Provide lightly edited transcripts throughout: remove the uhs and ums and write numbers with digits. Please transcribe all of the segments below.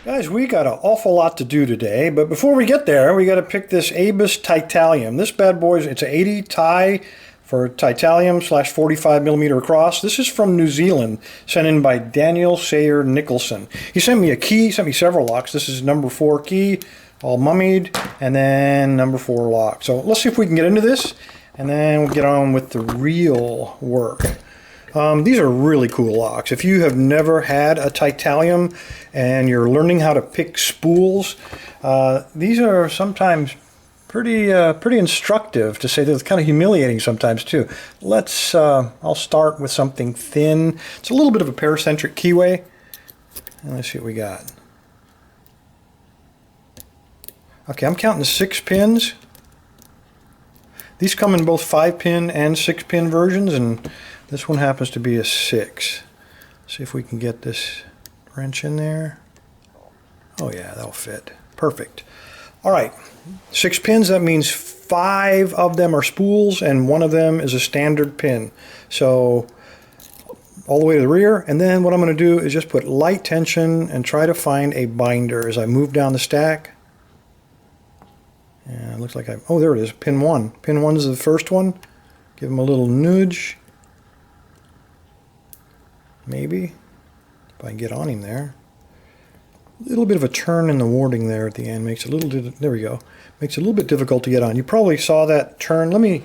Guys, we got an awful lot to do today, but before we get there, we got to pick this Abus Titalium. This bad boy, it's an 80 Ti for Titalium / 45 millimeter across. This is from New Zealand, sent in by Daniel Sayer Nicholson. He sent me a key, sent me several locks. This is number 4 key, all mummied, and then number 4 lock. So let's see if we can get into this, and then we'll get on with the real work. These are really cool locks. If you have never had a Titalium and you're learning how to pick spools, these are sometimes pretty instructive, to say that. It's kind of humiliating sometimes too. I'll start with something thin. It's a little bit of a paracentric keyway. And let's see what we got. Okay, I'm counting 6 pins. These come in both 5-pin and 6-pin versions, and this one happens to be a 6. See if we can get this wrench in there. Oh yeah, that'll fit. Perfect. All right, 6 pins, that means 5 of them are spools and 1 of them is a standard pin. So all the way to the rear, and then what I'm going to do is just put light tension and try to find a binder as I move down the stack. And it looks like oh, there it is, pin 1. Pin 1 is the first one. Give them a little nudge. Maybe, if I can get on him there. A little bit of a turn in the warding there at the end makes it a little, there we go, makes it a little bit difficult to get on. You probably saw that turn. Let me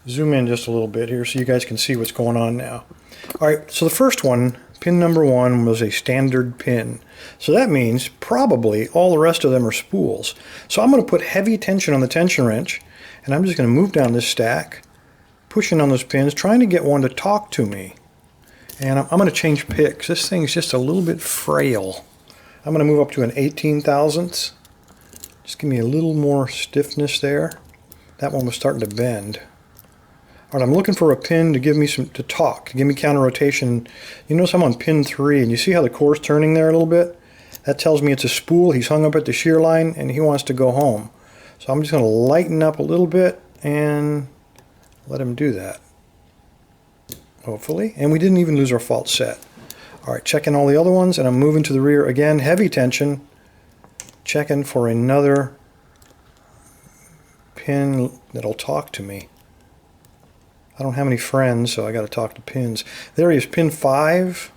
zoom in just a little bit here so you guys can see what's going on now. All right, so the first one, pin number 1, was a standard pin. So that means probably all the rest of them are spools. So I'm going to put heavy tension on the tension wrench, and I'm just going to move down this stack, pushing on those pins, trying to get one to talk to me. And I'm going to change picks. This thing's just a little bit frail. I'm going to move up to an 18 thousandths. Just give me a little more stiffness there. That one was starting to bend. All right, I'm looking for a pin to give me to talk, give me counter rotation. You notice I'm on pin 3, and you see how the core's turning there a little bit? That tells me it's a spool. He's hung up at the shear line, and he wants to go home. So I'm just going to lighten up a little bit and let him do that. Hopefully, and we didn't even lose our fault set. All right, checking all the other ones, and I'm moving to the rear again, heavy tension, checking for another pin that'll talk to me. I don't have any friends, so I got to talk to pins. There he is, pin 5,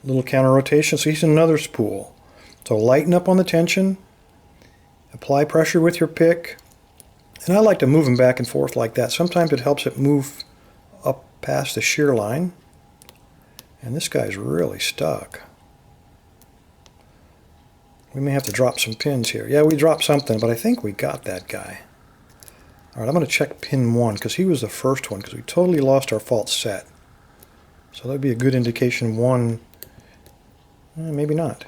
little counter rotation, so he's another spool. So lighten up on the tension, apply pressure with your pick, and I like to move him back and forth like that. Sometimes it helps it move up past the shear line, and this guy's really stuck. We may have to drop some pins here. Yeah, we dropped something, but I think we got that guy. All right, I'm going to check pin 1 because he was the first one, because we totally lost our fault set. So that would be a good indication 1. Maybe not.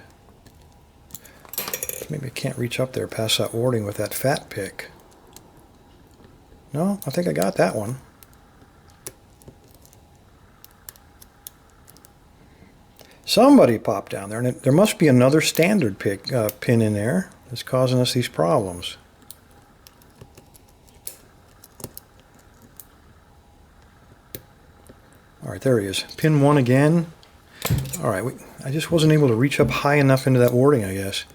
Maybe I can't reach up there past that warding with that fat pick. No, I think I got that one. Somebody popped down there, and there must be another standard pin in there that's causing us these problems. All right, there he is. Pin 1 again. All right, I just wasn't able to reach up high enough into that warding, I guess.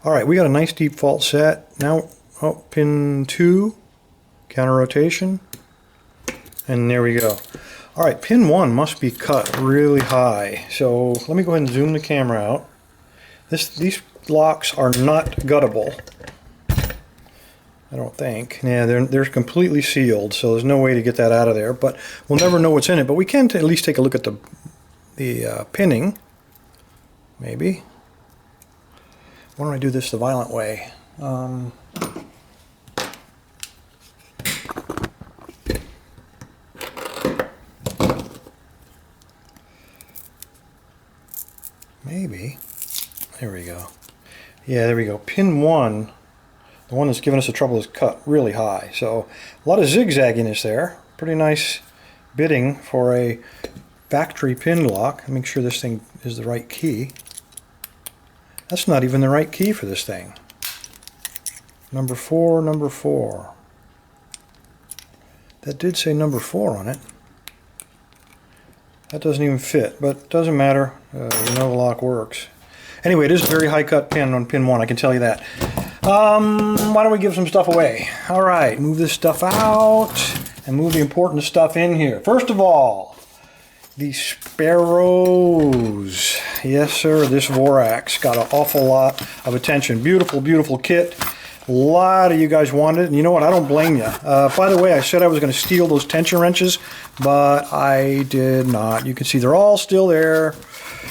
All right, we got a nice deep fault set. Now, oh, pin 2, counter rotation, and there we go. All right, pin 1 must be cut really high. So let me go ahead and zoom the camera out. These locks are not guttable, I don't think. Yeah, they're completely sealed, so there's no way to get that out of there. But we'll never know what's in it. But we can at least take a look at the pinning, maybe. Why don't I do this the violent way? Maybe. There we go. Yeah, there we go. Pin 1, the one that's giving us the trouble, is cut really high. So a lot of zigzagginess there. Pretty nice bitting for a factory pin lock. Make sure this thing is the right key. That's not even the right key for this thing. Number 4, number 4. That did say number 4 on it. That doesn't even fit, but it doesn't matter. You know the lock works. Anyway, it is a very high cut pin on pin 1, I can tell you that. Why don't we give some stuff away? All right, move this stuff out and move the important stuff in here. First of all, the sparrows. Yes, sir, this Vorax got an awful lot of attention. Beautiful, beautiful kit. A lot of you guys wanted it, and you know what? I don't blame you. By the way, I said I was going to steal those tension wrenches, but I did not. You can see they're all still there.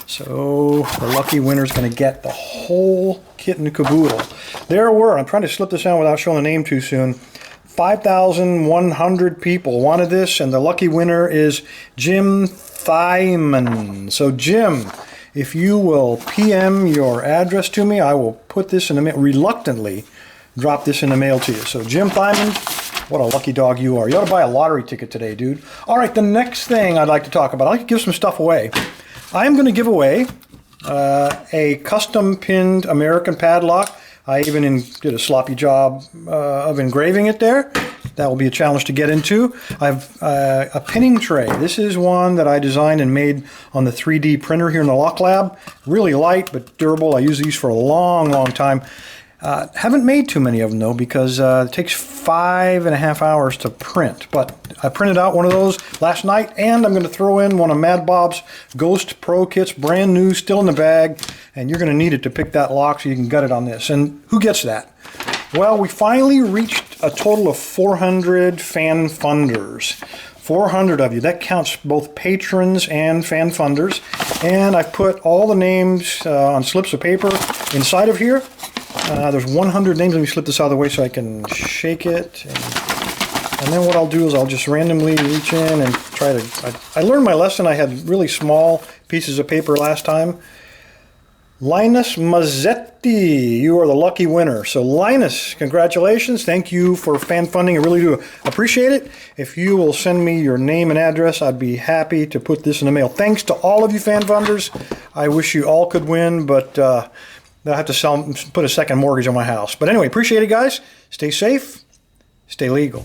So the lucky winner's going to get the whole kit and the caboodle. There were, I'm trying to slip this out without showing the name too soon, 5,100 people wanted this, and the lucky winner is Jim Thyman. So Jim, if you will PM your address to me, I will put this in the mail, reluctantly drop this in the mail to you. So Jim Thyman, what a lucky dog you are. You ought to buy a lottery ticket today, dude. All right, the next thing I'd like to talk about, I'd like to give some stuff away. I'm going to give away a custom pinned American padlock. I even did a sloppy job of engraving it there. That will be a challenge to get into. I have a pinning tray. This is one that I designed and made on the 3D printer here in the Lock Lab. Really light but durable. I use these for a long, long time. Haven't made too many of them though, because it takes 5.5 hours to print. But I printed out one of those last night, and I'm going to throw in one of Mad Bob's Ghost Pro kits, brand new, still in the bag, and you're going to need it to pick that lock so you can gut it on this. And who gets that? Well, we finally reached a total of 400 fan funders. 400 of you. That counts both patrons and fan funders. And I've put all the names on slips of paper inside of here. There's 100 names. Let me slip this out of the way so I can shake it. And then what I'll do is I'll just randomly reach in and try to... I learned my lesson. I had really small pieces of paper last time. Linus Mazzetti, you are the lucky winner. So Linus, congratulations. Thank you for fan funding. I really do appreciate it. If you will send me your name and address, I'd be happy to put this in the mail. Thanks to all of you fan funders. I wish you all could win, but I'll have to put a second mortgage on my house. But anyway, appreciate it, guys. Stay safe. Stay legal.